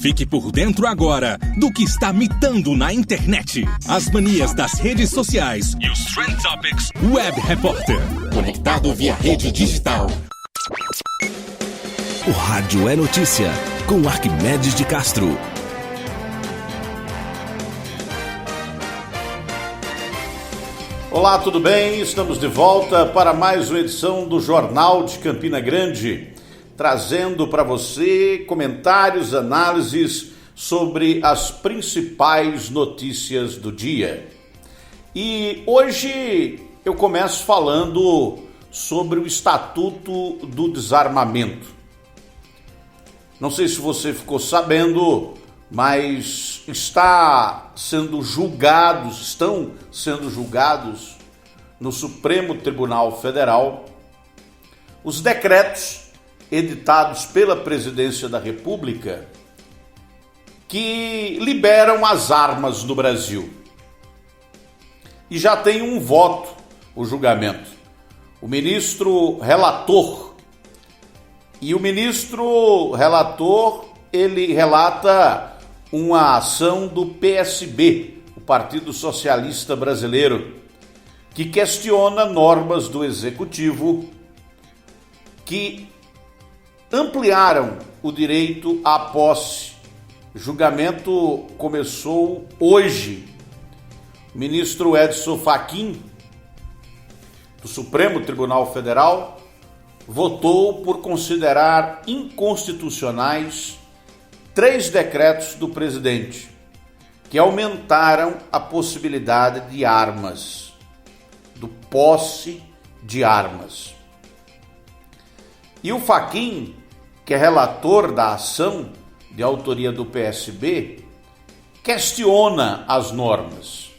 Fique por dentro agora do que está mitando na internet. As manias das redes sociais e os Trend Topics Web Repórter. Conectado via rede digital. O Rádio é Notícia, com Arquimedes de Castro. Olá, tudo bem? Estamos de volta para mais uma edição do Jornal de Campina Grande, trazendo para você comentários, análises sobre as principais notícias do dia. E hoje eu começo falando sobre o Estatuto do Desarmamento. Não sei se você ficou sabendo, mas estão sendo julgados no Supremo Tribunal Federal os decretos editados pela Presidência da República que liberam as armas no Brasil. E já tem um voto o julgamento. O ministro relator, ele relata uma ação do PSB, o Partido Socialista Brasileiro, que questiona normas do Executivo que ampliaram o direito à posse. O julgamento começou hoje. O ministro Edson Fachin, do Supremo Tribunal Federal, votou por considerar inconstitucionais 3 decretos do presidente, que aumentaram a possibilidade de armas, do posse de armas. E o Fachin, que é relator da ação de autoria do PSB, questiona as normas.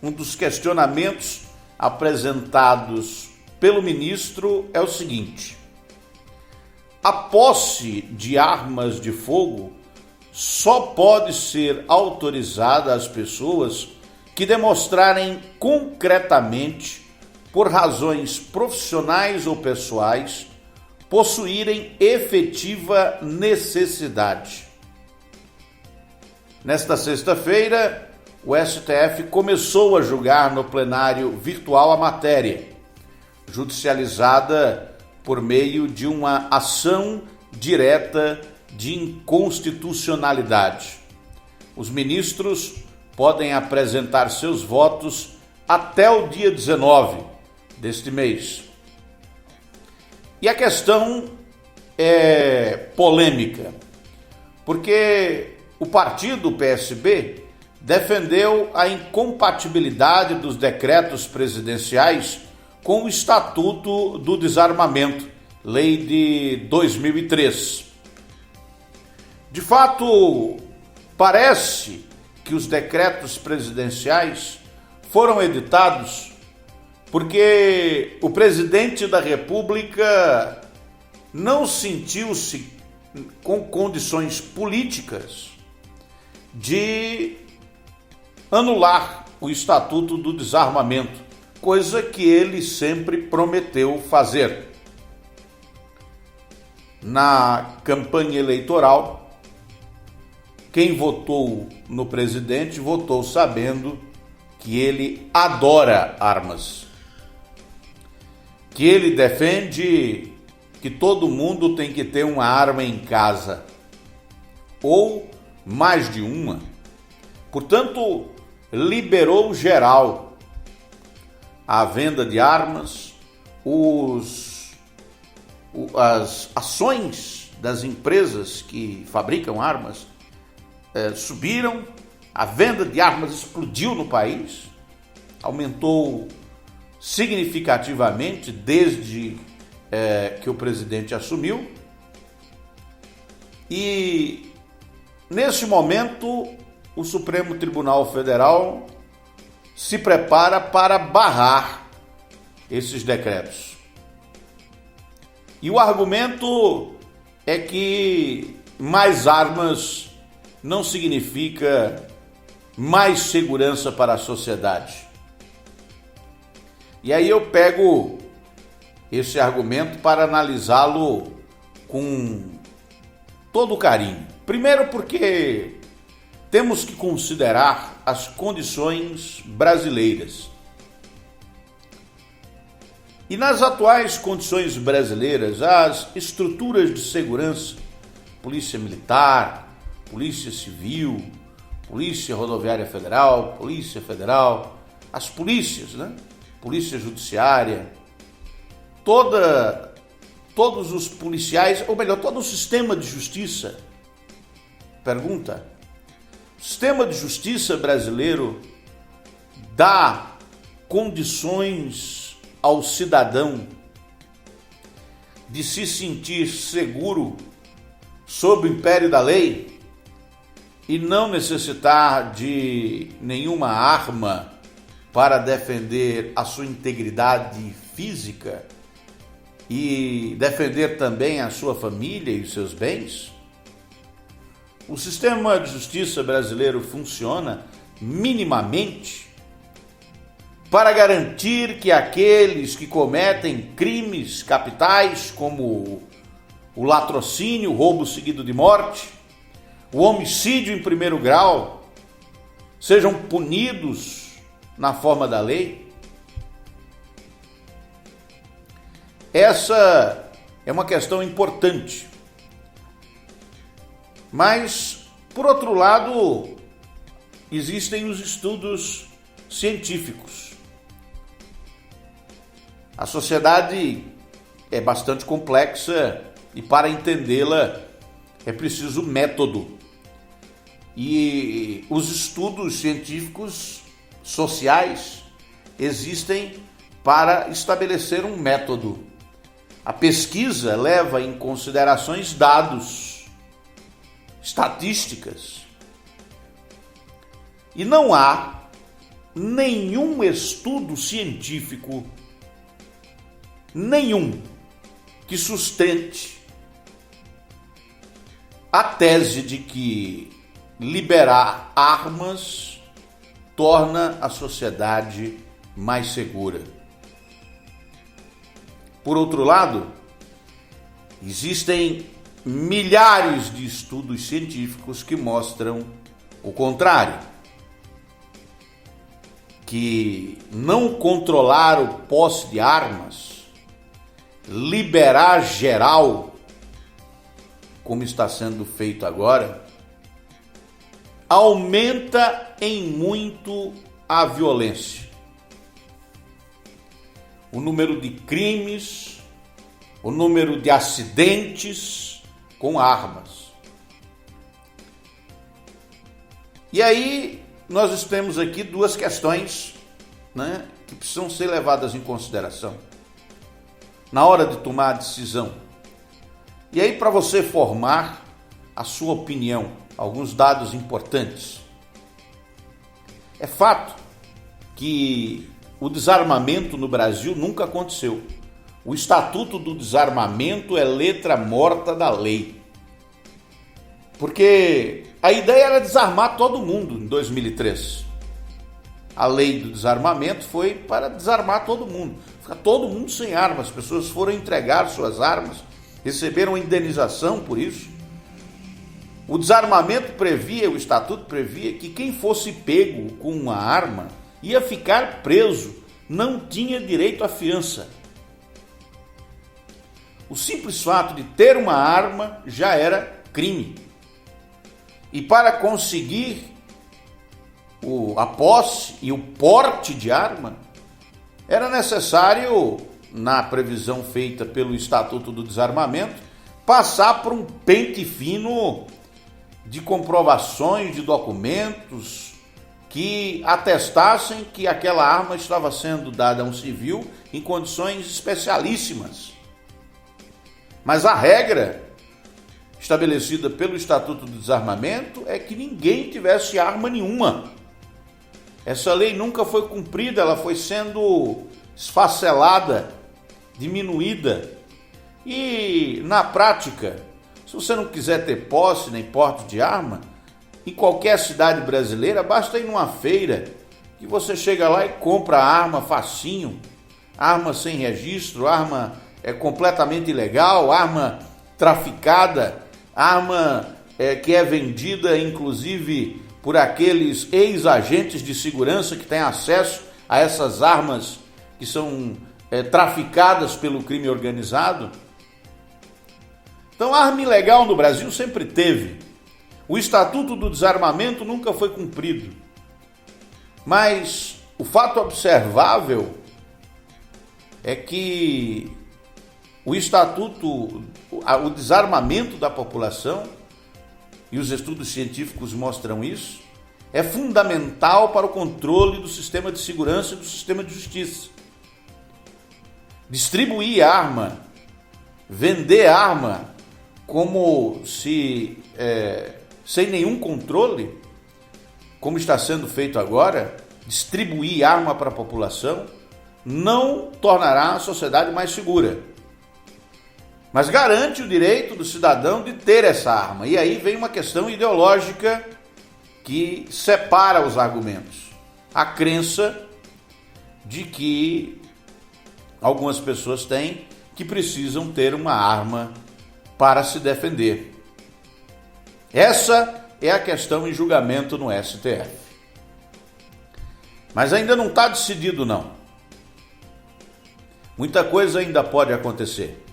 Um dos questionamentos apresentados pelo ministro é o seguinte: a posse de armas de fogo só pode ser autorizada às pessoas que demonstrarem concretamente, por razões profissionais ou pessoais, possuírem efetiva necessidade. Nesta sexta-feira, o STF começou a julgar no plenário virtual a matéria, judicializada por meio de uma ação direta de inconstitucionalidade. Os ministros podem apresentar seus votos até o dia 19 deste mês. E a questão é polêmica, porque o partido PSB defendeu a incompatibilidade dos decretos presidenciais com o Estatuto do Desarmamento, lei de 2003. De fato, parece que os decretos presidenciais foram editados porque o presidente da República não sentiu-se com condições políticas de anular o Estatuto do Desarmamento, coisa que ele sempre prometeu fazer. Na campanha eleitoral, quem votou no presidente votou sabendo que ele adora armas, que ele defende que todo mundo tem que ter uma arma em casa, ou mais de uma. Portanto, liberou geral a venda de armas, as ações das empresas que fabricam armas subiram, a venda de armas explodiu no país, aumentou significativamente desde que o presidente assumiu. E nesse momento o Supremo Tribunal Federal se prepara para barrar esses decretos. E o argumento é que mais armas não significa mais segurança para a sociedade. E aí eu pego esse argumento para analisá-lo com todo carinho. Primeiro porque temos que considerar as condições brasileiras. E nas atuais condições brasileiras, as estruturas de segurança, Polícia Militar, Polícia Civil, Polícia Rodoviária Federal, Polícia Federal, as polícias, Polícia Judiciária, todos os policiais, ou melhor, todo o sistema de justiça. Pergunta: o sistema de justiça brasileiro dá condições ao cidadão de se sentir seguro sob o império da lei e não necessitar de nenhuma arma para defender a sua integridade física e defender também a sua família e os seus bens? O sistema de justiça brasileiro funciona minimamente para garantir que aqueles que cometem crimes capitais, como o latrocínio, o roubo seguido de morte, o homicídio em primeiro grau, sejam punidos na forma da lei? Essa é uma questão importante. Mas, por outro lado, existem os estudos científicos. A sociedade é bastante complexa e para entendê-la é preciso método. E os estudos científicos sociais existem para estabelecer um método. A pesquisa leva em considerações dados, estatísticas. E não há nenhum estudo científico, nenhum, que sustente a tese de que liberar armas torna a sociedade mais segura. Por outro lado, existem milhares de estudos científicos que mostram o contrário, que não controlar o posse de armas, liberar geral, como está sendo feito agora, aumenta em muito a violência. O número de crimes, o número de acidentes com armas. E aí nós temos aqui duas questões, que precisam ser levadas em consideração na hora de tomar a decisão. E aí, para você formar a sua opinião, alguns dados importantes. É fato que o desarmamento no Brasil nunca aconteceu. O Estatuto do Desarmamento é letra morta da lei. Porque a ideia era desarmar todo mundo em 2003. A lei do desarmamento foi para desarmar todo mundo. Ficar todo mundo sem armas. As pessoas foram entregar suas armas, receberam indenização por isso. O desarmamento previa, o Estatuto previa que quem fosse pego com uma arma ia ficar preso, não tinha direito à fiança. O simples fato de ter uma arma já era crime. E para conseguir a posse e o porte de arma, era necessário, na previsão feita pelo Estatuto do Desarmamento, passar por um pente fino de comprovações de documentos que atestassem que aquela arma estava sendo dada a um civil em condições especialíssimas. Mas a regra estabelecida pelo Estatuto do Desarmamento é que ninguém tivesse arma nenhuma. Essa lei nunca foi cumprida, ela foi sendo esfacelada, diminuída. E, na prática, se você não quiser ter posse nem porte de arma, em qualquer cidade brasileira, basta ir numa feira que você chega lá e compra a arma facinho, arma sem registro, arma completamente ilegal, arma traficada, arma que é vendida inclusive por aqueles ex-agentes de segurança que têm acesso a essas armas que são traficadas pelo crime organizado. Então, a arma ilegal no Brasil sempre teve. O Estatuto do Desarmamento nunca foi cumprido. Mas o fato observável é que o Estatuto, o desarmamento da população, e os estudos científicos mostram isso, é fundamental para o controle do sistema de segurança e do sistema de justiça. Distribuir arma, vender arma, como se sem nenhum controle, como está sendo feito agora, distribuir arma para a população, não tornará a sociedade mais segura, mas garante o direito do cidadão de ter essa arma. E aí vem uma questão ideológica que separa os argumentos. A crença de que algumas pessoas têm que precisam ter uma arma para se defender. Essa é a questão em julgamento no STF. Mas ainda não está decidido, não. Muita coisa ainda pode acontecer.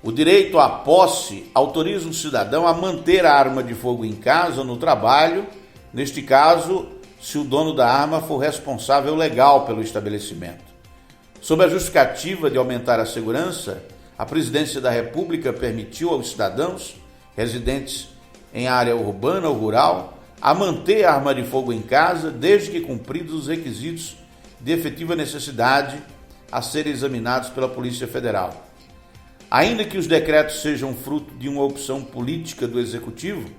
O direito à posse autoriza um cidadão a manter a arma de fogo em casa ou no trabalho, neste caso, se o dono da arma for responsável legal pelo estabelecimento. Sob a justificativa de aumentar a segurança, a Presidência da República permitiu aos cidadãos residentes em área urbana ou rural a manter a arma de fogo em casa, desde que cumpridos os requisitos de efetiva necessidade a serem examinados pela Polícia Federal. Ainda que os decretos sejam fruto de uma opção política do Executivo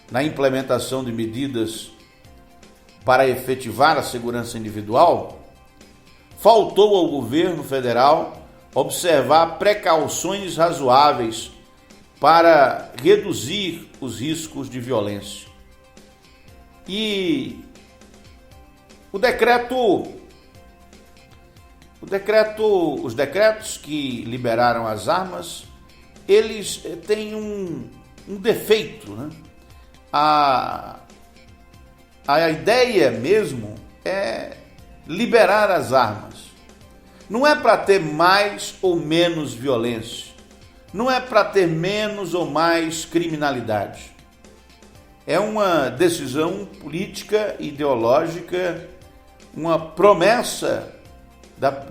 na implementação de medidas para efetivar a segurança individual, faltou ao governo federal observar precauções razoáveis para reduzir os riscos de violência. E os decretos que liberaram as armas, eles têm um defeito, né? A ideia mesmo é liberar as armas. Não é para ter mais ou menos violência. Não é para ter menos ou mais criminalidade. É uma decisão política, ideológica, uma promessa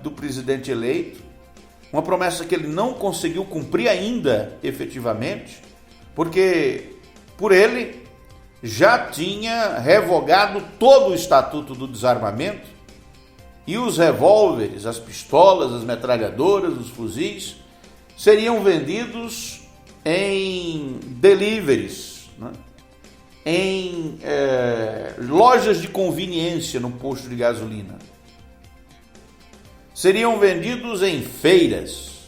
do presidente eleito, uma promessa que ele não conseguiu cumprir ainda efetivamente, porque por ele já tinha revogado todo o Estatuto do Desarmamento e os revólveres, as pistolas, as metralhadoras, os fuzis seriam vendidos em deliveries, né? Em lojas de conveniência no posto de gasolina. Seriam vendidos em feiras,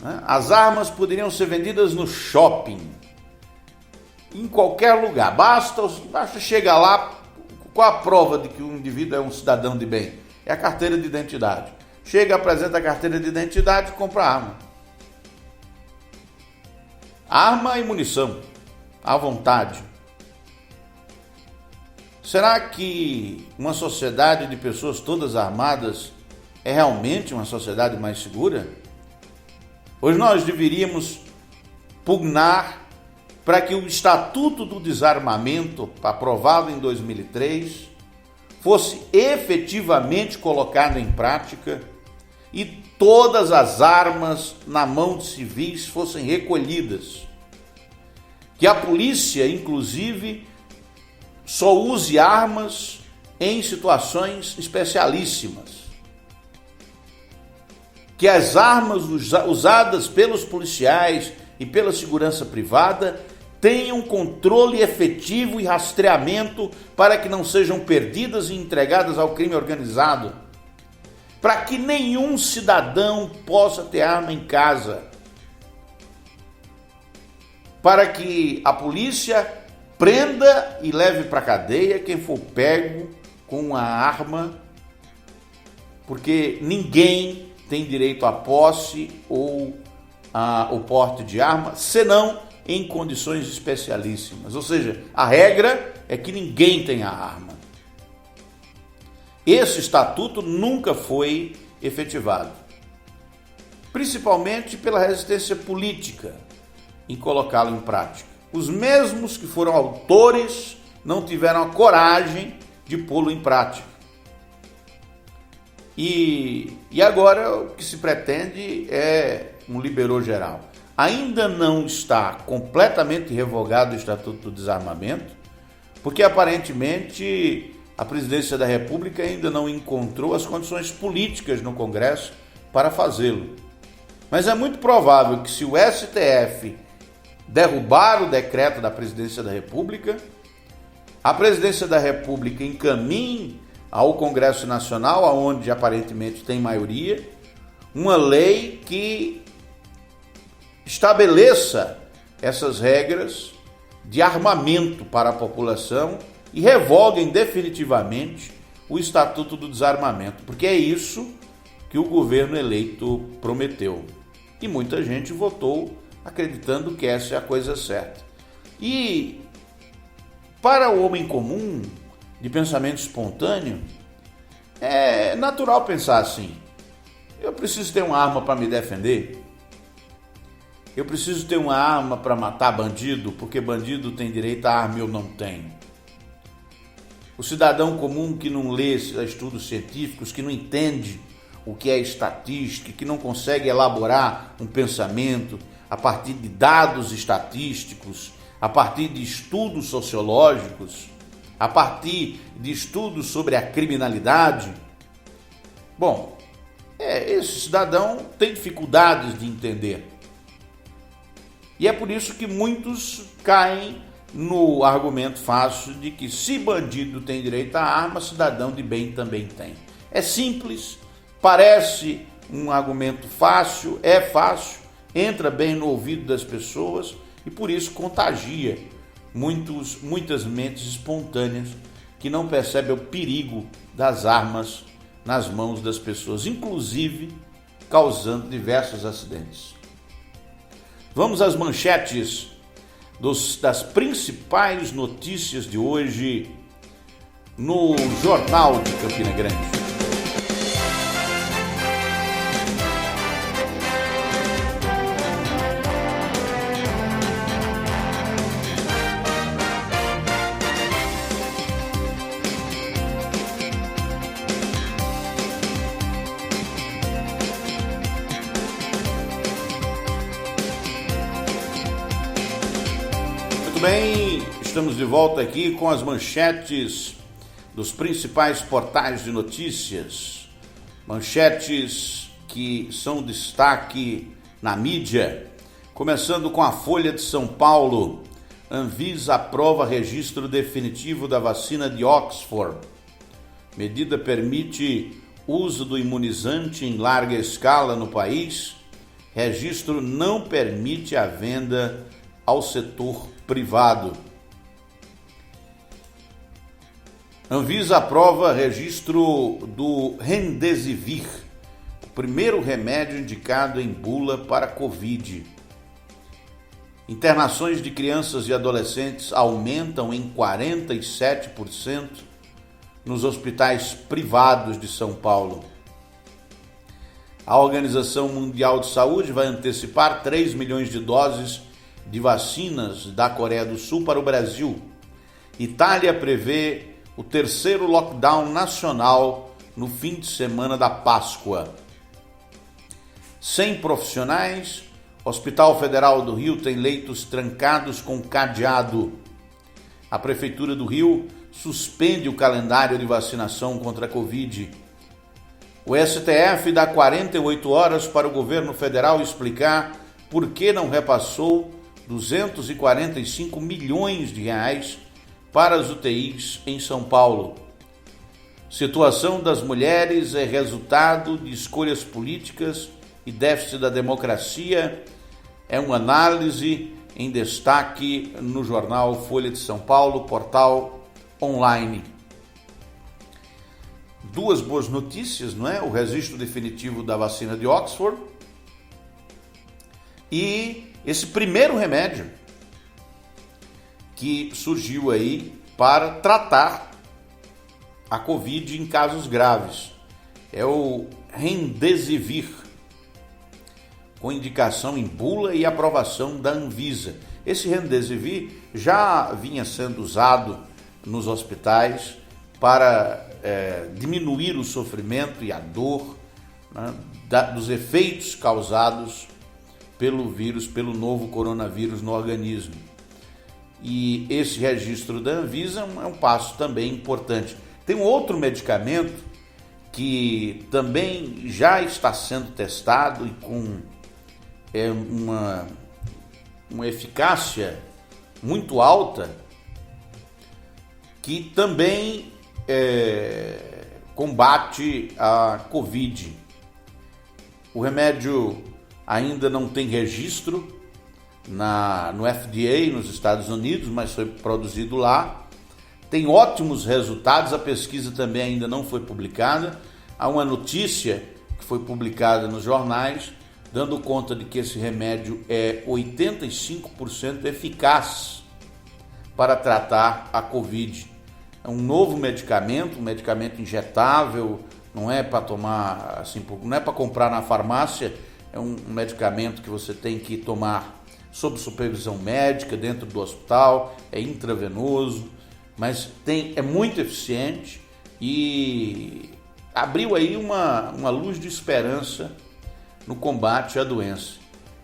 né? As armas poderiam ser vendidas no shopping, em qualquer lugar. Basta chegar lá. Qual a prova de que o indivíduo é um cidadão de bem? É a carteira de identidade. Chega, apresenta a carteira de identidade e compra a arma. Arma e munição, à vontade. Será que uma sociedade de pessoas todas armadas é realmente uma sociedade mais segura? Hoje nós deveríamos pugnar para que o Estatuto do Desarmamento, aprovado em 2003, fosse efetivamente colocado em prática e todas as armas na mão de civis fossem recolhidas. Que a polícia, inclusive, só use armas em situações especialíssimas. Que as armas usadas pelos policiais e pela segurança privada tenham controle efetivo e rastreamento para que não sejam perdidas e entregadas ao crime organizado. Para que nenhum cidadão possa ter arma em casa. Para que a polícia prenda e leve para a cadeia quem for pego com uma arma, porque ninguém tem direito à posse ou o porte de arma, senão em condições especialíssimas. Ou seja, a regra é que ninguém tenha arma. Esse estatuto nunca foi efetivado, principalmente pela resistência política em colocá-lo em prática. Os mesmos que foram autores não tiveram a coragem de pô-lo em prática. E agora o que se pretende é um liberou geral. Ainda não está completamente revogado o Estatuto do Desarmamento, porque aparentemente a Presidência da República ainda não encontrou as condições políticas no Congresso para fazê-lo. Mas é muito provável que, se o STF derrubar o decreto da Presidência da República, a Presidência da República encaminhe ao Congresso Nacional, onde aparentemente tem maioria, uma lei que estabeleça essas regras de armamento para a população e revoguem definitivamente o Estatuto do Desarmamento, porque é isso que o governo eleito prometeu. E muita gente votou acreditando que essa é a coisa certa. E para o homem comum, de pensamento espontâneo, é natural pensar assim: eu preciso ter uma arma para me defender? Eu preciso ter uma arma para matar bandido, porque bandido tem direito à arma e eu não tenho. O cidadão comum que não lê estudos científicos, que não entende o que é estatística, que não consegue elaborar um pensamento a partir de dados estatísticos, a partir de estudos sociológicos, a partir de estudos sobre a criminalidade. Bom, esse cidadão tem dificuldades de entender. E é por isso que muitos caem no argumento fácil de que, se bandido tem direito à arma, cidadão de bem também tem. É simples, parece um argumento fácil, é fácil, entra bem no ouvido das pessoas e por isso contagia muitas mentes espontâneas que não percebem o perigo das armas nas mãos das pessoas, inclusive causando diversos acidentes. Vamos às manchetes das principais notícias de hoje no Jornal de Campina Grande. Bem, estamos de volta aqui com as manchetes dos principais portais de notícias, manchetes que são destaque na mídia, começando com a Folha de São Paulo. Anvisa aprova registro definitivo da vacina de Oxford. Medida permite uso do imunizante em larga escala no país. Registro não permite a venda ao setor privado. Anvisa aprova registro do Remdesivir, o primeiro remédio indicado em bula para Covid. Internações de crianças e adolescentes aumentam em 47% nos hospitais privados de São Paulo. A Organização Mundial de Saúde vai antecipar 3 milhões de doses de vacinas da Coreia do Sul para o Brasil. Itália prevê o terceiro lockdown nacional no fim de semana da Páscoa. 100 profissionais, Hospital Federal do Rio tem leitos trancados com cadeado. A Prefeitura do Rio suspende o calendário de vacinação contra a Covid. O STF dá 48 horas para o governo federal explicar por que não repassou 245 milhões de reais para as UTIs em São Paulo. Situação das mulheres é resultado de escolhas políticas e déficit da democracia. É uma análise em destaque no jornal Folha de São Paulo, portal online. Duas boas notícias, não é? O registro definitivo da vacina de Oxford e esse primeiro remédio, que surgiu aí para tratar a Covid em casos graves. É o Remdesivir, com indicação em bula e aprovação da Anvisa. Esse Remdesivir já vinha sendo usado nos hospitais para diminuir o sofrimento e a dor, né, dos efeitos causados pelo vírus, pelo novo coronavírus no organismo. E esse registro da Anvisa é um passo também importante. Tem um outro medicamento que também já está sendo testado e com uma eficácia muito alta, que também combate a Covid. O remédio ainda não tem registro no FDA, nos Estados Unidos, mas foi produzido lá. Tem ótimos resultados, a pesquisa também ainda não foi publicada. Há uma notícia que foi publicada nos jornais, dando conta de que esse remédio é 85% eficaz para tratar a Covid. É um novo medicamento, um medicamento injetável, não é para tomar assim, não é para comprar na farmácia, é um medicamento que você tem que tomar sob supervisão médica dentro do hospital, é intravenoso, mas é muito eficiente e abriu aí uma luz de esperança no combate à doença.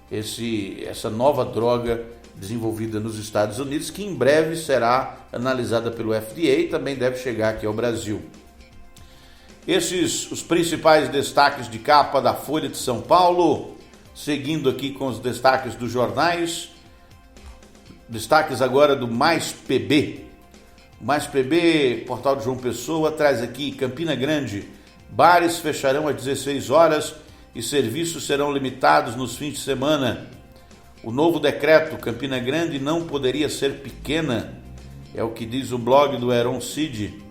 Essa nova droga desenvolvida nos Estados Unidos, que em breve será analisada pelo FDA e também deve chegar aqui ao Brasil. Esses os principais destaques de capa da Folha de São Paulo, seguindo aqui com os destaques dos jornais. Destaques agora do Mais PB. O Mais PB, portal de João Pessoa, traz aqui: Campina Grande, bares fecharão às 16 horas e serviços serão limitados nos fins de semana. O novo decreto, Campina Grande não poderia ser pequena, é o que diz o blog do Heron Cid.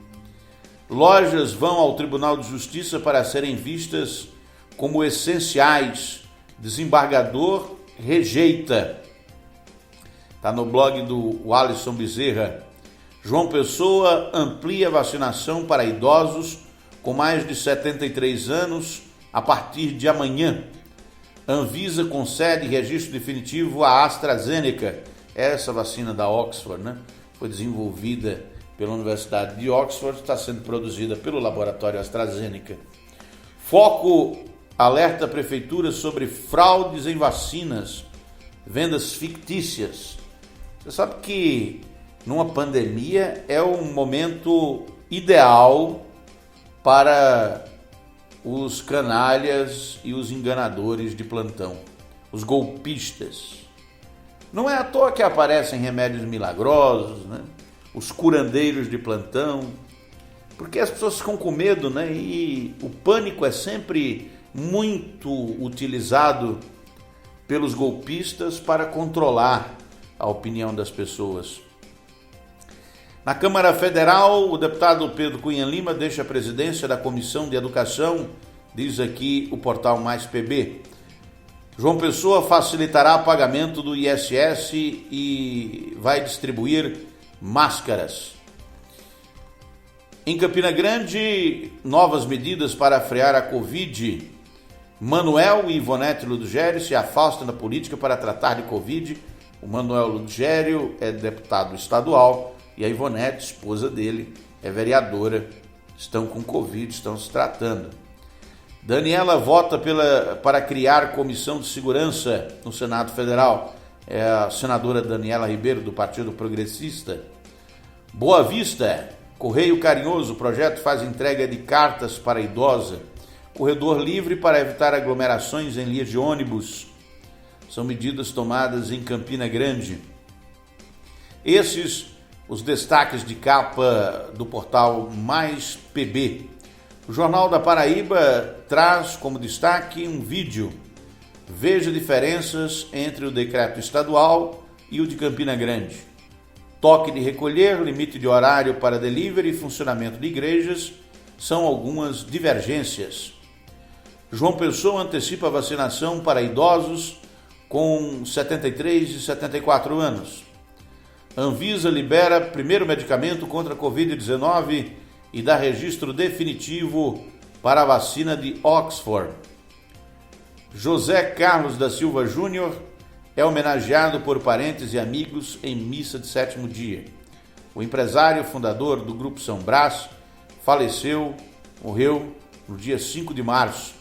Lojas vão ao Tribunal de Justiça para serem vistas como essenciais. Desembargador rejeita. Está no blog do Alisson Bezerra. João Pessoa amplia vacinação para idosos com mais de 73 anos a partir de amanhã. Anvisa concede registro definitivo à AstraZeneca. Essa vacina da Oxford, né? Foi desenvolvida pela Universidade de Oxford, está sendo produzida pelo laboratório AstraZeneca. Foco alerta a prefeitura sobre fraudes em vacinas, vendas fictícias. Você sabe que numa pandemia é um momento ideal para os canalhas e os enganadores de plantão, os golpistas. Não é à toa que aparecem remédios milagrosos, né? Os curandeiros de plantão, porque as pessoas ficam com medo, né? E o pânico é sempre muito utilizado pelos golpistas para controlar a opinião das pessoas. Na Câmara Federal, o deputado Pedro Cunha Lima deixa a presidência da Comissão de Educação, diz aqui o portal Mais PB. João Pessoa facilitará o pagamento do ISS e vai distribuir máscaras. Em Campina Grande, novas medidas para frear a Covid. Manuel e Ivonete Ludgério se afastam da política para tratar de Covid. O Manuel Ludgério é deputado estadual e a Ivonete, esposa dele, é vereadora. Estão com Covid, estão se tratando. Daniela vota para criar comissão de segurança no Senado Federal. É a senadora Daniela Ribeiro, do Partido Progressista. Boa Vista, Correio Carinhoso, o projeto faz entrega de cartas para idosa. Corredor livre para evitar aglomerações em linhas de ônibus. São medidas tomadas em Campina Grande. Esses os destaques de capa do portal Mais PB. O Jornal da Paraíba traz como destaque um vídeo. Veja diferenças entre o decreto estadual e o de Campina Grande. Toque de recolher, limite de horário para delivery e funcionamento de igrejas são algumas divergências. João Pessoa antecipa a vacinação para idosos com 73 e 74 anos. Anvisa libera primeiro medicamento contra a Covid-19 e dá registro definitivo para a vacina de Oxford. José Carlos da Silva Júnior é homenageado por parentes e amigos em missa de sétimo dia. O empresário fundador do Grupo São Brás morreu no dia 5 de março.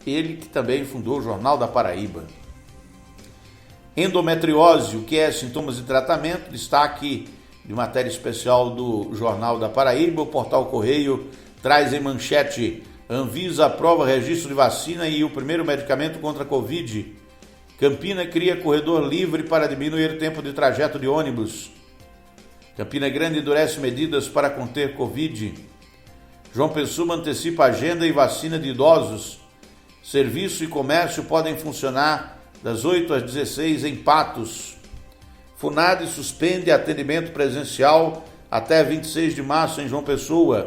Ele que também fundou o Jornal da Paraíba. Endometriose, o que é, sintomas e tratamento, destaque de matéria especial do Jornal da Paraíba. O portal Correio traz em manchete: Anvisa aprova registro de vacina e o primeiro medicamento contra a Covid. Campina cria corredor livre para diminuir tempo de trajeto de ônibus. Campina Grande endurece medidas para conter Covid. João Pessoa antecipa agenda e vacina de idosos. Serviço e comércio podem funcionar das 8 às 16 em Patos. FUNAD suspende atendimento presencial até 26 de março em João Pessoa.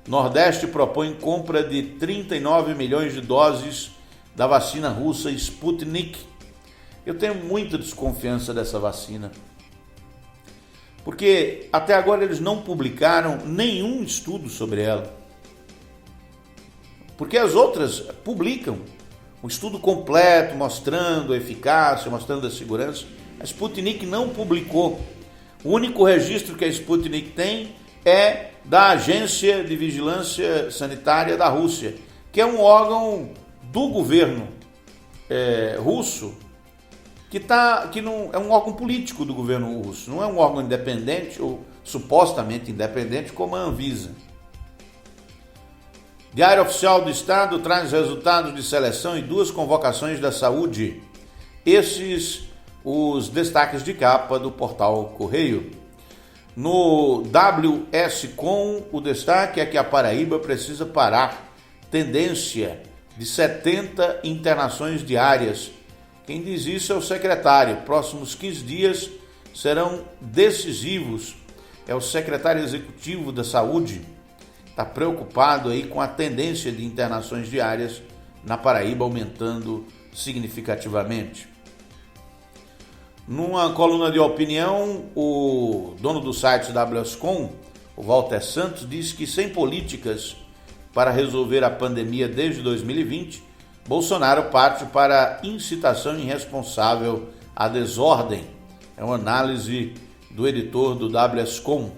Nordeste propõe compra de 39 milhões de doses da vacina russa Sputnik. Eu tenho muita desconfiança dessa vacina, porque até agora eles não publicaram nenhum estudo sobre ela. Porque as outras publicam um estudo completo, mostrando a eficácia, mostrando a segurança. A Sputnik não publicou. O único registro que a Sputnik tem é da Agência de Vigilância Sanitária da Rússia, que é um órgão do governo russo, que não é um órgão político do governo russo, não é um órgão independente ou supostamente independente como a Anvisa. Diário Oficial do Estado traz resultados de seleção e 2 convocações da saúde. Esses os destaques de capa do portal Correio. No WSCom, o destaque é que a Paraíba precisa parar tendência de 70 internações diárias. Quem diz isso é o secretário. Próximos 15 dias serão decisivos. É o secretário executivo da Saúde. Está preocupado aí com a tendência de internações diárias na Paraíba aumentando significativamente. Numa coluna de opinião, o dono do site WSCom, o Walter Santos, diz que sem políticas para resolver a pandemia desde 2020, Bolsonaro parte para incitação irresponsável à desordem. É uma análise do editor do WSCom.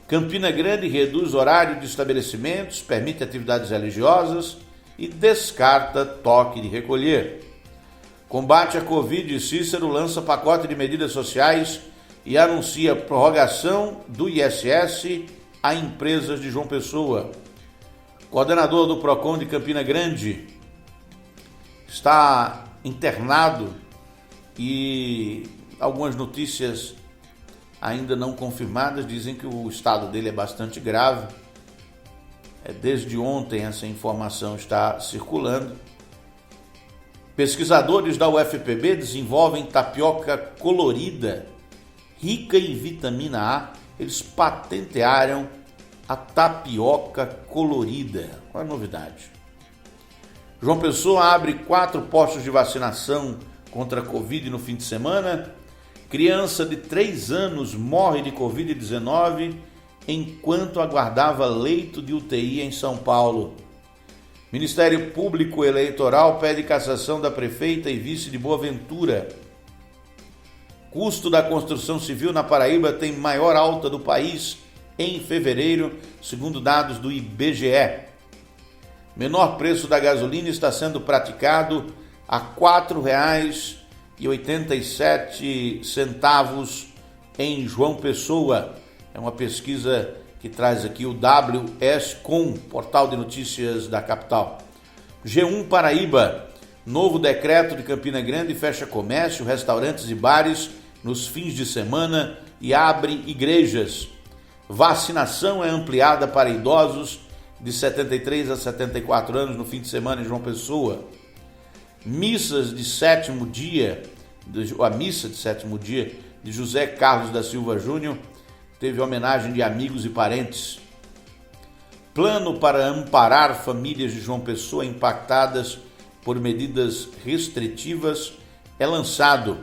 Campina Grande reduz horário de estabelecimentos, permite atividades religiosas e descarta toque de recolher. Combate à Covid, Cícero lança pacote de medidas sociais e anuncia prorrogação do ISS a empresas de João Pessoa. Coordenador do PROCON de Campina Grande está internado e algumas notícias ainda não confirmadas dizem que o estado dele é bastante grave. Desde ontem essa informação está circulando. Pesquisadores da UFPB desenvolvem tapioca colorida, rica em vitamina A. Eles patentearam a tapioca colorida. Qual a novidade? João Pessoa abre 4 postos de vacinação contra a Covid no fim de semana. Criança de 3 anos morre de Covid-19 enquanto aguardava leito de UTI em São Paulo. Ministério Público Eleitoral pede cassação da prefeita e vice de Boa Ventura. Custo da construção civil na Paraíba tem maior alta do país em fevereiro, segundo dados do IBGE. Menor preço da gasolina está sendo praticado a R$ 4,87 em João Pessoa. É uma pesquisa que traz aqui o WSCom, portal de notícias da capital. G1 Paraíba, novo decreto de Campina Grande fecha comércio, restaurantes e bares nos fins de semana e abre igrejas. Vacinação é ampliada para idosos de 73 a 74 anos no fim de semana em João Pessoa. Missas de sétimo dia, a missa de sétimo dia de José Carlos da Silva Júnior teve homenagem de amigos e parentes. Plano para amparar famílias de João Pessoa impactadas por medidas restritivas é lançado.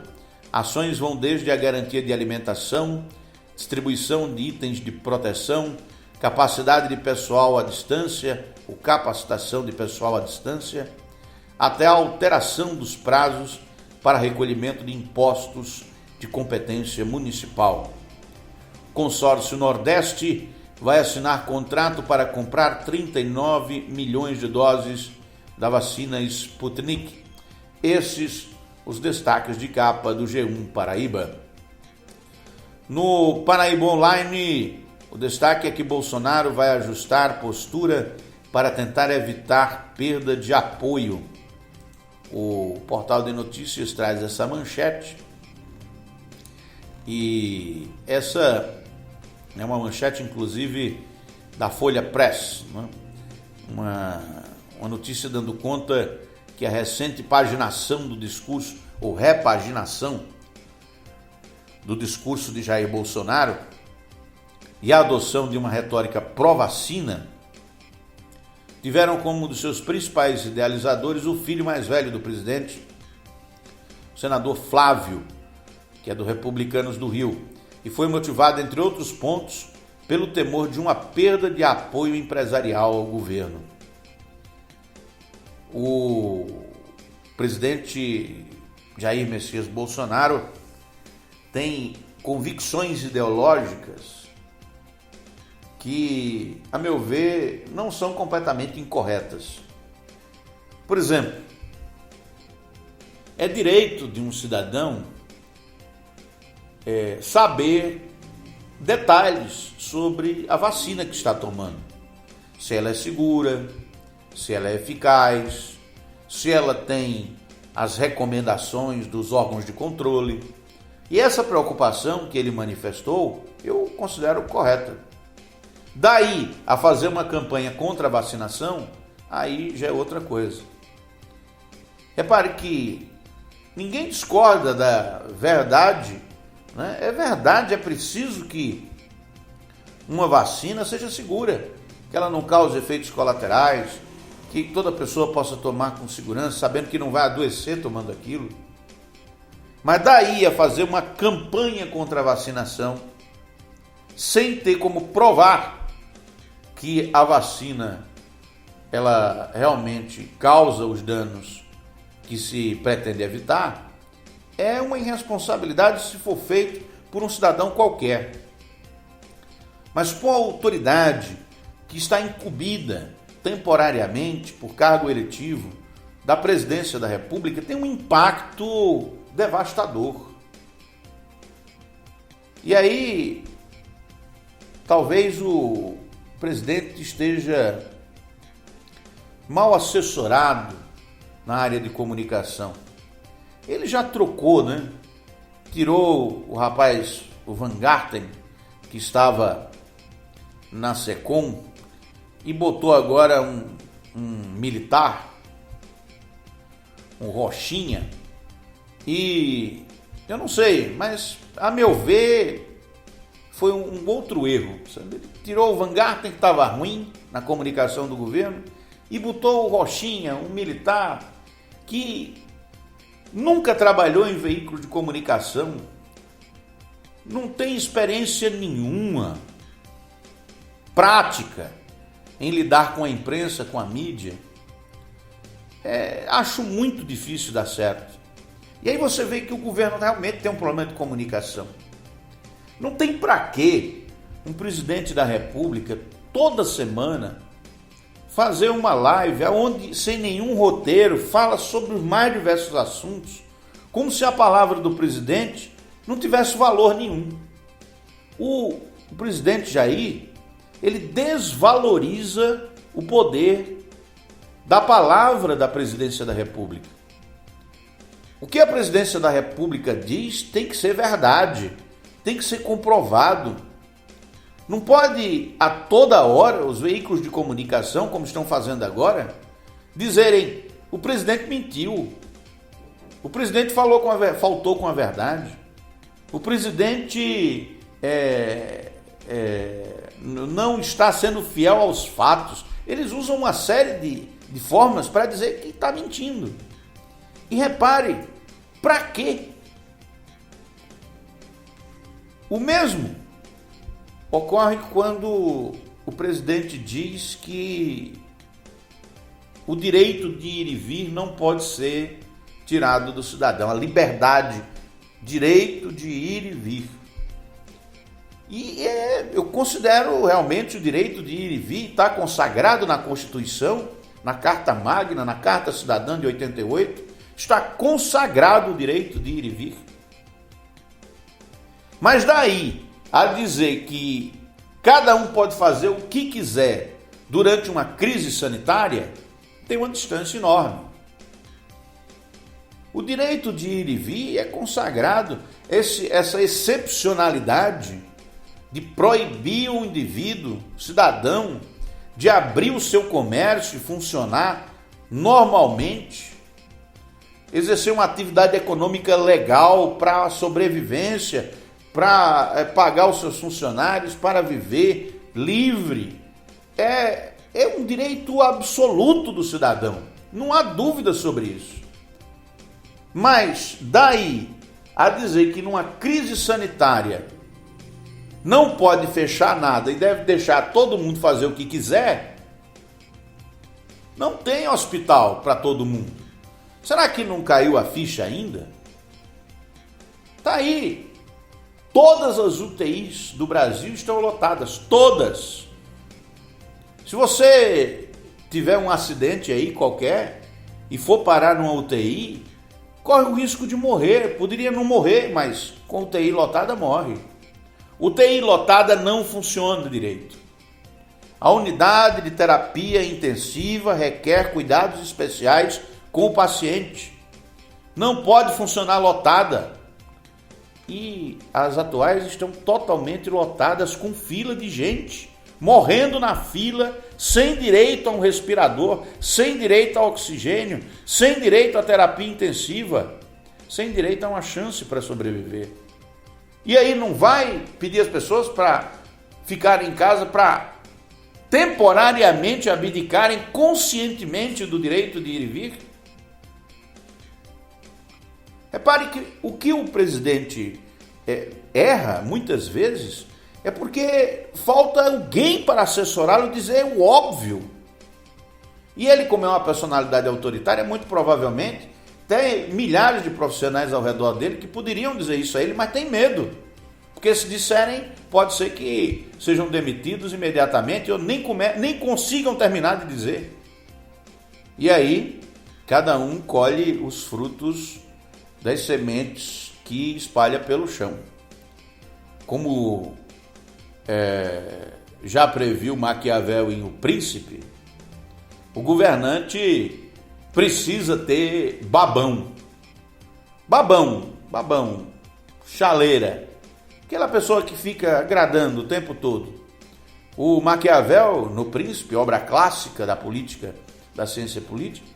Ações vão desde a garantia de alimentação, distribuição de itens de proteção, capacidade de pessoal à distância, ou capacitação de pessoal à distância, até a alteração dos prazos para recolhimento de impostos de competência municipal. O Consórcio Nordeste vai assinar contrato para comprar 39 milhões de doses da vacina Sputnik. Esses os destaques de capa do G1 Paraíba. No Paraíba Online, o destaque é que Bolsonaro vai ajustar postura para tentar evitar perda de apoio. O portal de notícias traz essa manchete e essa é uma manchete, inclusive, da Folha Press, né? Uma notícia dando conta que a recente paginação do discurso, ou repaginação do discurso de Jair Bolsonaro e a adoção de uma retórica pró-vacina tiveram como um dos seus principais idealizadores o filho mais velho do presidente, o senador Flávio, que é do Republicanos do Rio, e foi motivado, entre outros pontos, pelo temor de uma perda de apoio empresarial ao governo. O presidente Jair Messias Bolsonaro tem convicções ideológicas que, a meu ver, não são completamente incorretas. Por exemplo, é direito de um cidadão saber detalhes sobre a vacina que está tomando. Se ela é segura, se ela é eficaz, se ela tem as recomendações dos órgãos de controle. E essa preocupação que ele manifestou, eu considero correta. Daí a fazer uma campanha contra a vacinação, aí já é outra coisa. Repare que ninguém discorda da verdade, né? É verdade, é preciso que uma vacina seja segura, que ela não cause efeitos colaterais, que toda pessoa possa tomar com segurança, sabendo que não vai adoecer tomando aquilo. Mas daí a fazer uma campanha contra a vacinação, sem ter como provar que a vacina ela realmente causa os danos que se pretende evitar, é uma irresponsabilidade se for feito por um cidadão qualquer. Mas com a autoridade que está incumbida temporariamente por cargo eletivo da presidência da República, tem um impacto devastador. E aí, talvez o presidente esteja mal assessorado na área de comunicação. Ele já trocou, né? Tirou o rapaz, o Van Garten, que estava na SECOM, e botou agora um militar, um Rochinha, e eu não sei, mas a meu ver foi um outro erro. Ele tirou o Van Garten, que estava ruim na comunicação do governo, e botou o Rochinha, um militar que nunca trabalhou em veículo de comunicação, não tem experiência nenhuma prática em lidar com a imprensa, com a mídia. Acho muito difícil dar certo. E aí você vê que o governo realmente tem um problema de comunicação. Não tem para quê um presidente da República toda semana fazer uma live onde, sem nenhum roteiro, fala sobre os mais diversos assuntos, como se a palavra do presidente não tivesse valor nenhum. O presidente Jair, ele desvaloriza o poder da palavra da presidência da República. O que a presidência da República diz tem que ser verdade, tem que ser comprovado. Não pode, a toda hora, os veículos de comunicação, como estão fazendo agora, dizerem: o presidente mentiu, o presidente faltou com a verdade, o presidente não está sendo fiel aos fatos. Eles usam uma série de formas para dizer que está mentindo. E repare, para quê? O mesmo ocorre quando o presidente diz que o direito de ir e vir não pode ser tirado do cidadão, a liberdade, direito de ir e vir. E eu considero realmente o direito de ir e vir, está consagrado na Constituição, na Carta Magna, na Carta Cidadã de 88, está consagrado o direito de ir e vir. Mas daí a dizer que cada um pode fazer o que quiser durante uma crise sanitária, tem uma distância enorme. O direito de ir e vir é consagrado, essa excepcionalidade de proibir o indivíduo, cidadão, de abrir o seu comércio e funcionar normalmente, exercer uma atividade econômica legal para a sobrevivência, para pagar os seus funcionários, para viver livre. É um direito absoluto do cidadão, não há dúvida sobre isso. Mas daí a dizer que numa crise sanitária não pode fechar nada e deve deixar todo mundo fazer o que quiser, não tem hospital para todo mundo. Será que não caiu a ficha ainda? Está aí. Todas as UTIs do Brasil estão lotadas, todas. Se você tiver um acidente aí qualquer e for parar numa UTI, corre o risco de morrer. Poderia não morrer, mas com UTI lotada morre. UTI lotada não funciona direito. A unidade de terapia intensiva requer cuidados especiais com o paciente. Não pode funcionar lotada. E as atuais estão totalmente lotadas com fila de gente, morrendo na fila, sem direito a um respirador, sem direito a oxigênio, sem direito à terapia intensiva, sem direito a uma chance para sobreviver. E aí não vai pedir às pessoas para ficarem em casa, para temporariamente abdicarem conscientemente do direito de ir e vir? Repare que o que o presidente erra muitas vezes é porque falta alguém para assessorá-lo e dizer o óbvio. E ele, como é uma personalidade autoritária, muito provavelmente tem milhares de profissionais ao redor dele que poderiam dizer isso a ele, mas tem medo. Porque se disserem, pode ser que sejam demitidos imediatamente ou nem consigam terminar de dizer. E aí, cada um colhe os frutos das sementes que espalha pelo chão. Como já previu Maquiavel em O Príncipe, o governante precisa ter babão, chaleira, aquela pessoa que fica agradando o tempo todo. O Maquiavel, no Príncipe, obra clássica da política, da ciência política,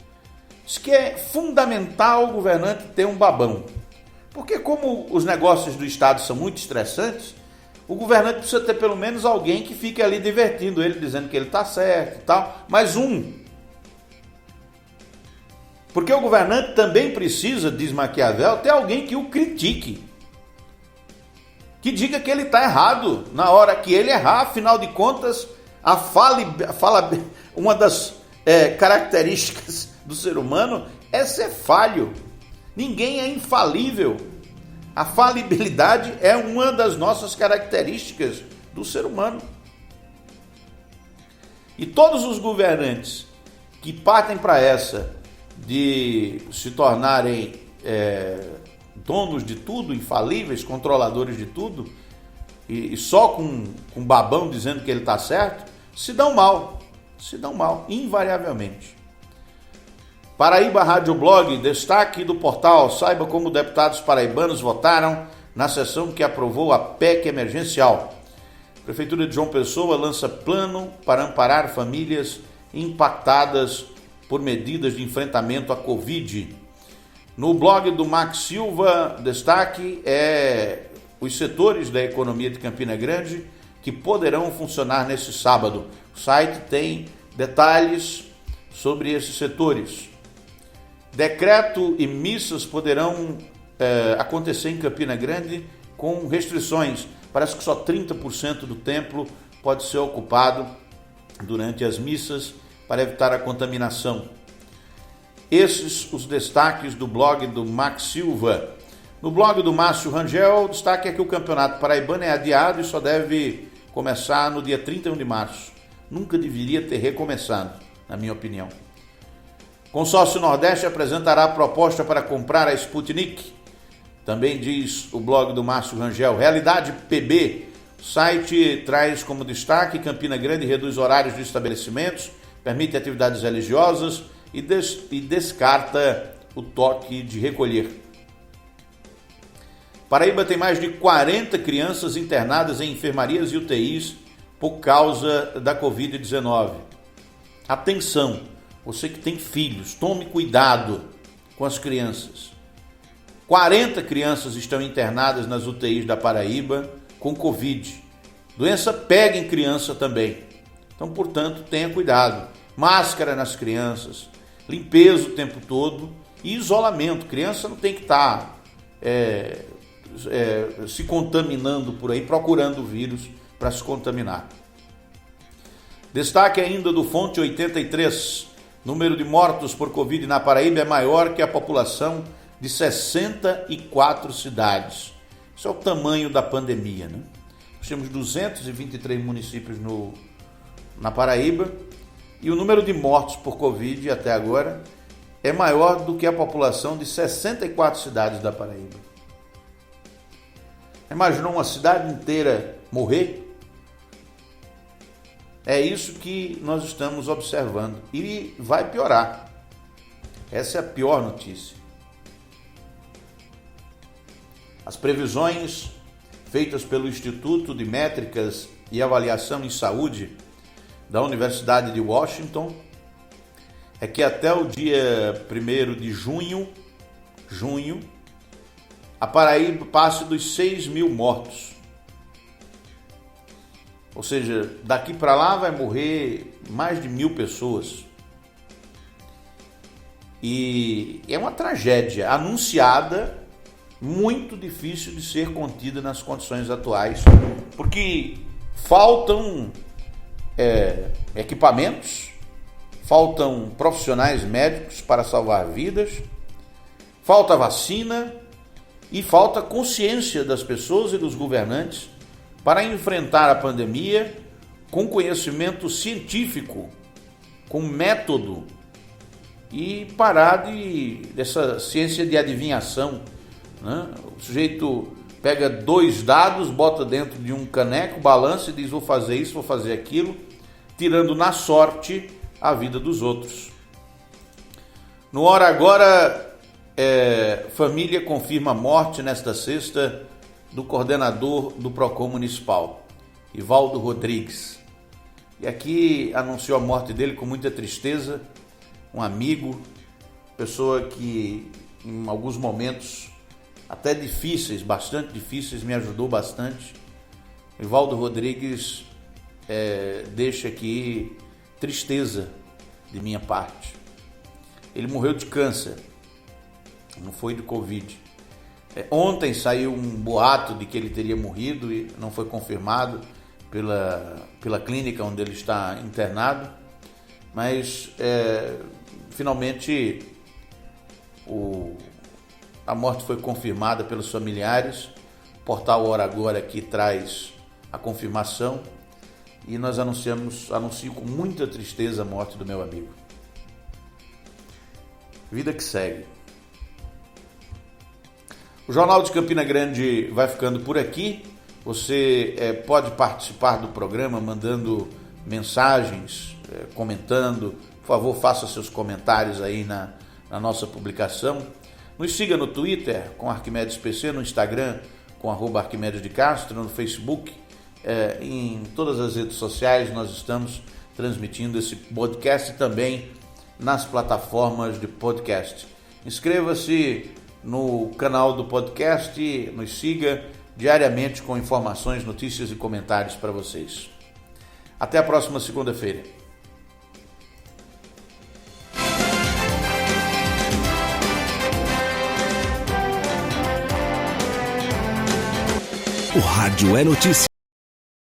diz que é fundamental o governante ter um babão. Porque como os negócios do Estado são muito estressantes, o governante precisa ter pelo menos alguém que fique ali divertindo ele, dizendo que ele está certo e tal, mas porque o governante também precisa, diz Maquiavel, ter alguém que o critique, que diga que ele está errado na hora que ele errar. Afinal de contas, uma das características do ser humano é ser falho. Ninguém é infalível. A falibilidade é uma das nossas características do ser humano. E todos os governantes que partem para essa de se tornarem donos de tudo, infalíveis, controladores de tudo, e só com babão dizendo que ele está certo, se dão mal, invariavelmente. Paraíba Rádio Blog, destaque do portal: saiba como deputados paraibanos votaram na sessão que aprovou a PEC emergencial. A Prefeitura de João Pessoa lança plano para amparar famílias impactadas por medidas de enfrentamento à Covid. No blog do Max Silva, destaque os setores da economia de Campina Grande que poderão funcionar nesse sábado. O site tem detalhes sobre esses setores. Decreto e missas poderão acontecer em Campina Grande com restrições. Parece que só 30% do templo pode ser ocupado durante as missas para evitar a contaminação. Esses os destaques do blog do Max Silva. No blog do Márcio Rangel, o destaque é que o Campeonato Paraibano é adiado e só deve começar no dia 31 de março. Nunca deveria ter recomeçado, na minha opinião. Consórcio Nordeste apresentará a proposta para comprar a Sputnik. Também diz o blog do Márcio Rangel. Realidade PB. O site traz como destaque: Campina Grande reduz horários de estabelecimentos, permite atividades religiosas e descarta o toque de recolher. Paraíba tem mais de 40 crianças internadas em enfermarias e UTIs por causa da Covid-19. Atenção, você que tem filhos, tome cuidado com as crianças. 40 crianças estão internadas nas UTIs da Paraíba com Covid. Doença pega em criança também. Então, portanto, tenha cuidado. Máscara nas crianças, limpeza o tempo todo e isolamento. Criança não tem que estar se contaminando por aí, procurando o vírus para se contaminar. Destaque ainda do Fonte 83. Número de mortos por Covid na Paraíba é maior que a população de 64 cidades. Isso é o tamanho da pandemia, né? Nós temos 223 municípios na Paraíba e o número de mortos por Covid até agora é maior do que a população de 64 cidades da Paraíba. Imaginou uma cidade inteira morrer? É isso que nós estamos observando e vai piorar. Essa é a pior notícia. As previsões feitas pelo Instituto de Métricas e Avaliação em Saúde da Universidade de Washington é que até o dia 1º de junho, a Paraíba passe dos 6 mil mortos. Ou seja, daqui para lá vai morrer mais de 1.000 pessoas. E é uma tragédia anunciada, muito difícil de ser contida nas condições atuais, porque faltam equipamentos, faltam profissionais médicos para salvar vidas, falta vacina e falta consciência das pessoas e dos governantes para enfrentar a pandemia com conhecimento científico, com método e parar dessa ciência de adivinhação, né? O sujeito pega 2 dados, bota dentro de um caneco, balança e diz: vou fazer isso, vou fazer aquilo, tirando na sorte a vida dos outros. No Hora Agora, família confirma a morte nesta sexta do coordenador do PROCON municipal, Ivaldo Rodrigues. E aqui anunciou a morte dele com muita tristeza, um amigo, pessoa que em alguns momentos até difíceis, bastante difíceis, me ajudou bastante. Ivaldo Rodrigues deixa aqui tristeza de minha parte. Ele morreu de câncer, não foi de Covid. Ontem saiu um boato de que ele teria morrido e não foi confirmado pela clínica onde ele está internado, mas finalmente a morte foi confirmada pelos familiares. O portal Hora Agora aqui traz a confirmação e nós anuncio com muita tristeza a morte do meu amigo. Vida que segue. O Jornal de Campina Grande vai ficando por aqui. Você pode participar do programa mandando mensagens, comentando. Por favor, faça seus comentários aí na nossa publicação. Nos siga no Twitter com Arquimedes PC, no Instagram com @Arquimedes de Castro, no Facebook, em todas as redes sociais nós estamos transmitindo esse podcast e também nas plataformas de podcast. Inscreva-se no canal do podcast, nos siga diariamente com informações, notícias e comentários para vocês. Até a próxima segunda-feira. O rádio é notícia.